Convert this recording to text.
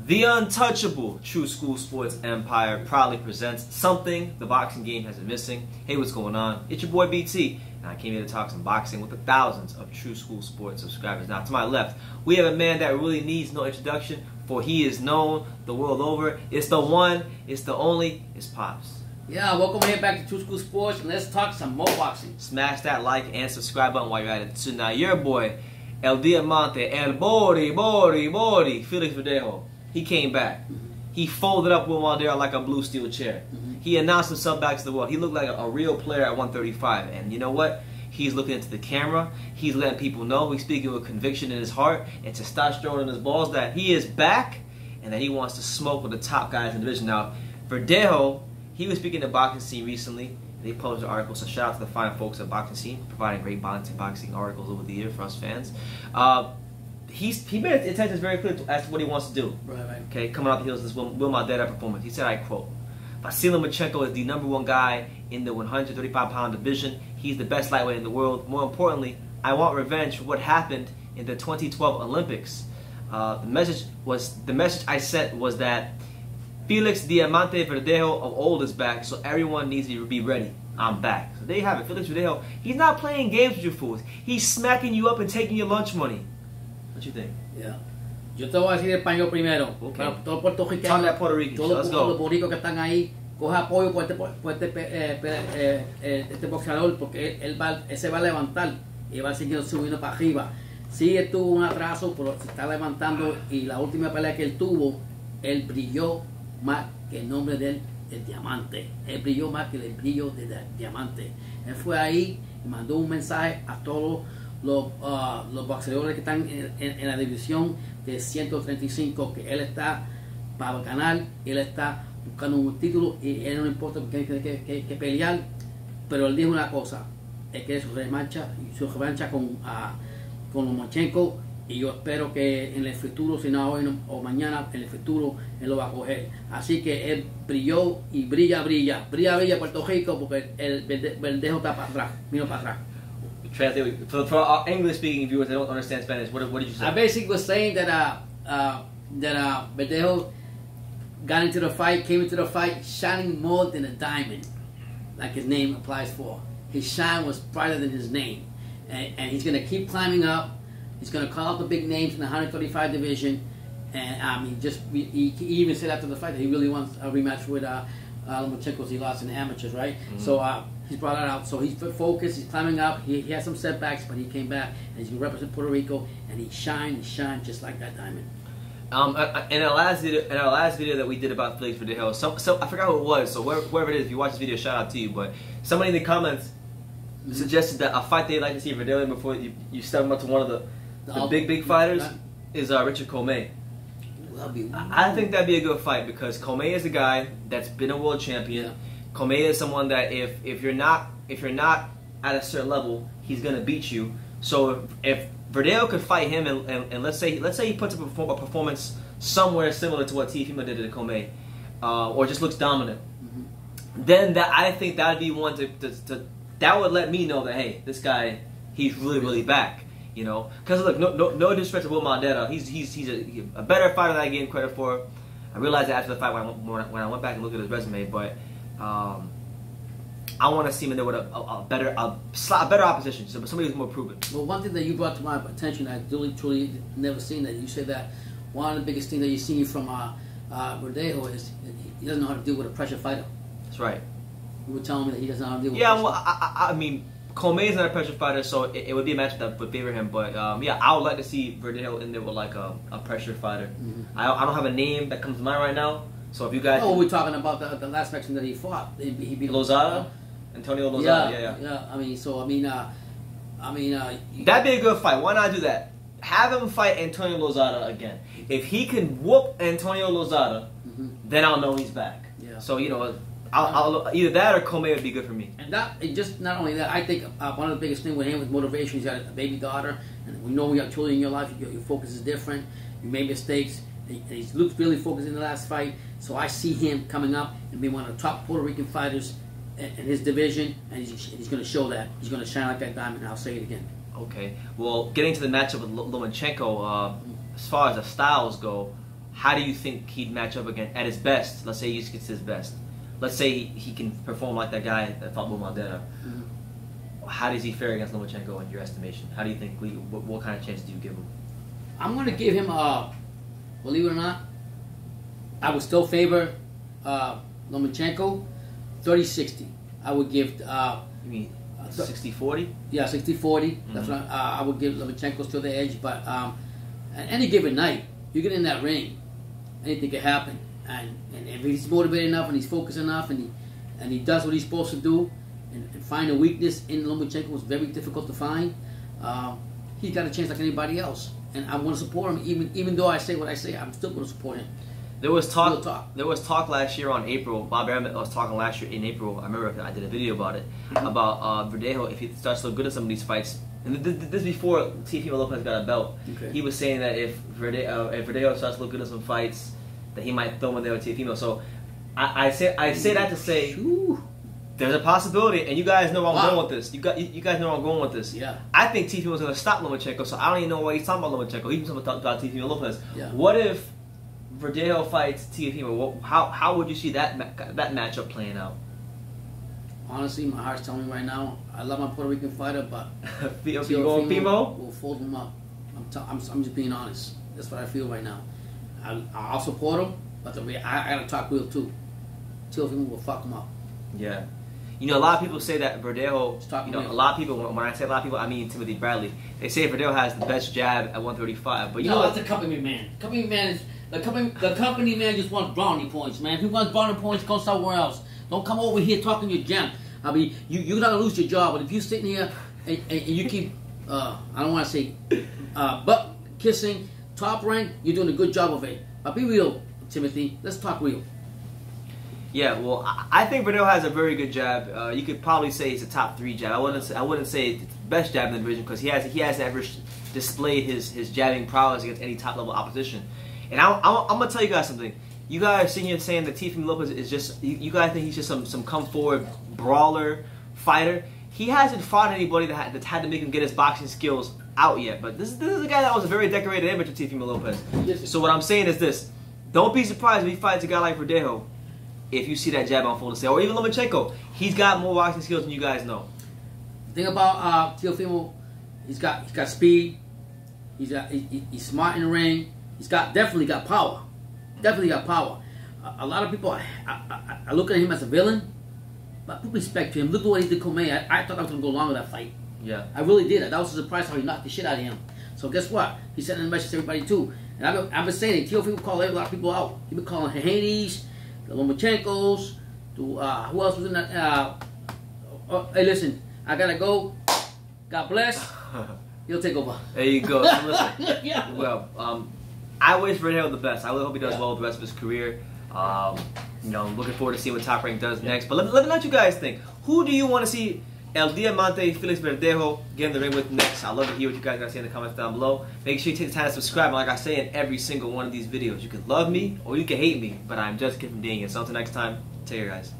The untouchable True School Sports Empire proudly presents something the boxing game has been missing. Hey, what's going on? It's your boy BT, and I came here to talk some boxing with the thousands of True School Sports subscribers. Now, to my left, we have a man that really needs no introduction, for he is known the world over. It's the one, it's the only, it's Pops. Yeah, welcome here back to True School Sports, and let's talk some more boxing. Smash that like and subscribe button while you're at it. So now, your boy, El Diamante, El Bori, Felix Verdejo. He came back. He folded up Will Madera like a blue steel chair. He announced himself back to the world. He looked like a real player at 135. And you know what? He's looking into the camera. He's letting people know. He's speaking with conviction in his heart and testosterone in his balls that he is back and that he wants to smoke with the top guys in the division. Now, Verdejo, he was speaking to the boxing scene recently. They published an article, so shout out to the fine folks at Boxing Scene, providing great boxing articles over the year for us fans. He made his intentions very clear as to what he wants to do. Right. Okay, coming out the heels of this Will Madera performance. He said, I quote, Vasyl Lomachenko is the #1 guy in the 135-pound division. He's the best lightweight in the world. More importantly, I want revenge for what happened in the 2012 Olympics. The message I sent was that Felix Diamante Verdejo of old is back, so everyone needs to be ready. I'm back. So there you have it. Felix Verdejo, he's not playing games with you fools. He's smacking you up and taking your lunch money. What you think? Yeah. Yo te voy a decir español primero. Okay. Para todos los puertorriqueños, Talk that Puerto Rican. todos Let's los go. boricos que están ahí, coja apoyo por este boxeador, porque él se va a levantar y va a seguir subiendo para arriba. Sí, él tuvo un atraso, pero se está levantando, y la última pelea que él tuvo, él brilló más que el nombre de él, el diamante. Él brilló más que el brillo del diamante. Él fue ahí y mandó un mensaje a todos los boxeadores que están en la división de 135, que él está para ganar, él está buscando un título y él no importa que pelear, pero él dijo una cosa: es que su revancha con Lomachenko, y yo espero que en el futuro, si no hoy o mañana, en el futuro él lo va a coger. Así que él brilló y brilla Puerto Rico, porque el Verdejo está para atrás, mira para atrás. Translate for our English-speaking viewers that don't understand Spanish. What did you say? I basically was saying that Verdejo came into the fight shining more than a diamond, like his name applies for. His shine was brighter than his name, and he's going to keep climbing up. He's going to call out the big names in the 135 division, and I mean, he even said after the fight that he really wants a rematch with Lomachenko, because he lost in the amateurs, right? So he's brought it out. So he's focused. He's climbing up. He had some setbacks, but he came back, and he's going to represent Puerto Rico, and he shined just like that diamond. In our last video that we did about Felix Verdejo, so I forgot who it was. So whoever it is, if you watch this video, shout out to you. But somebody in the comments suggested that a fight they'd like to see Verdejo in before you step him up to one of the big fighters is Richard Comey. I think that'd be a good fight, because Comey is a guy that's been a world champion. Yeah. Comey is someone that if you're not at a certain level, he's gonna beat you. So if Verdejo could fight him and let's say he puts up a performance somewhere similar to what Teofimo did to Comey, or just looks dominant, then I think that'd be one that would let me know that, hey, this guy, he's really back. You know, because look, no disrespect to Will Madera, he's a better fighter than I gave him credit for. I realized that after the fight when I went back and looked at his resume, but I want to see him in there with a better opposition, so somebody who's more proven. Well, one thing that you brought to my attention, I truly never seen that. You said that one of the biggest things that you see from Verdejo is he doesn't know how to deal with a pressure fighter. That's right. You were telling me that he doesn't know how to deal with pressure. Well, I mean, Comey is not a pressure fighter, so it would be a match that would favor him. But yeah, I would like to see Verdejo in there with like a pressure fighter. I don't have a name that comes to mind right now. So if you guys, we're talking about the last Mexican that he fought. He beat Lozada, Antonio Lozada. Yeah. I mean, that'd be a good fight. Why not do that? Have him fight Antonio Lozada again. If he can whoop Antonio Lozada, then I'll know he's back. Yeah. So you know, I'll either that or Comey would be good for me. And just not only that, I think one of the biggest things with him with motivation, he's got a baby daughter, and we know we got children in your life. Your focus is different. You made mistakes, and he looks really focused in the last fight. So I see him coming up and being one of the top Puerto Rican fighters in his division, and he's going to show that. He's going to shine like that diamond. I'll say it again. Okay. Well, getting to the matchup with Lomachenko, as far as the styles go, how do you think he'd match up again at his best? Let's say he gets his best. Let's say he can perform like that guy that fought Will Madera. How does he fare against Lomachenko in your estimation? How do you think? What kind of chance do you give him? I'm going to give him, believe it or not, I would still favor Lomachenko 30-60. I would give... You mean 60-40? Yeah, 60-40. That's what I would give Lomachenko still the edge. But at any given night, you get in that ring, anything can happen. And if he's motivated enough and he's focused enough and he does what he's supposed to do and find a weakness in Lomachenko is very difficult to find, he's got a chance like anybody else. And I want to support him, even though I say what I say, I'm still going to support him. There was talk. There was talk last year on April. Bob Arum was talking last year in April. I remember I did a video about it about Verdejo. If he starts to look good at some of these fights, and this before Teofimo Lopez got a belt, he was saying that if Verdejo starts to look good at some fights, that he might throw in there with Teofimo. So I say that to say there's a possibility, and you guys know where I'm going with this. You guys know where I'm going with this. Yeah. I think Teofimo's going to stop Lomachenko, so I don't even know why he's talking about Lomachenko. He's talking about Teofimo Lopez. Yeah. What if Verdejo fights Teofimo? How would you see that matchup playing out? Honestly, my heart's telling me right now, I love my Puerto Rican fighter, but Teofimo will fold him up. I'm just being honest. That's what I feel right now. I'll support him, but I gotta talk real too. Teofimo will fuck him up. Yeah. You know, a lot of people say that Verdejo, a lot of people, when I say a lot of people, I mean Timothy Bradley. They say Verdejo has the best jab at 135, but you know that's a company man. Company man is the company man just wants brownie points, man. If he wants brownie points, go somewhere else. Don't come over here talking your jam. I mean, you're gonna lose your job, but if you're sitting here and you keep, I don't want to say, butt kissing, top rank, you're doing a good job of it. But be real, Timothy. Let's talk real. Yeah, well, I think Verdejo has a very good jab. You could probably say it's a top 3 jab. I wouldn't say it's the best jab in the division because he has ever displayed his jabbing prowess against any top level opposition. And I'm gonna tell you guys something. You guys sitting here saying that Teofimo Lopez is just you guys think he's just some come forward brawler fighter. He hasn't fought anybody that's had to make him get his boxing skills out yet. But this is a guy that was a very decorated image of Teofimo Lopez. So what I'm saying is this: don't be surprised if he fights a guy like Verdejo. If you see that jab on full display, or even Lomachenko, he's got more boxing skills than you guys know. The thing about Teofimo, he's got speed. He's smart in the ring. He's definitely got power. Definitely got power. A lot of people, I look at him as a villain, but I put respect to him. Look at what he did to Comey. I thought I was gonna go along with that fight. Yeah, I really did. That was a surprise how he knocked the shit out of him. So guess what? He's sending a message to everybody too. And I've been saying it. Teofimo called a lot of people out. He's been calling Haney's, the Lomachenkos, who else was in that? Hey, listen, I gotta go. God bless. He'll take over. There you go. So listen. Yeah. Well, I wish Verdejo the best. I really hope he does well with the rest of his career. Looking forward to seeing what Top Rank does next. But let me know what you guys think. Who do you want to see El Diamante, Felix Verdejo get in the ring with next? I'd love to hear what you guys got to say in the comments down below. Make sure you take the time to subscribe. And like I say in every single one of these videos, you can love me or you can hate me, but I'm just kidding from doing it. So until next time, take care, guys.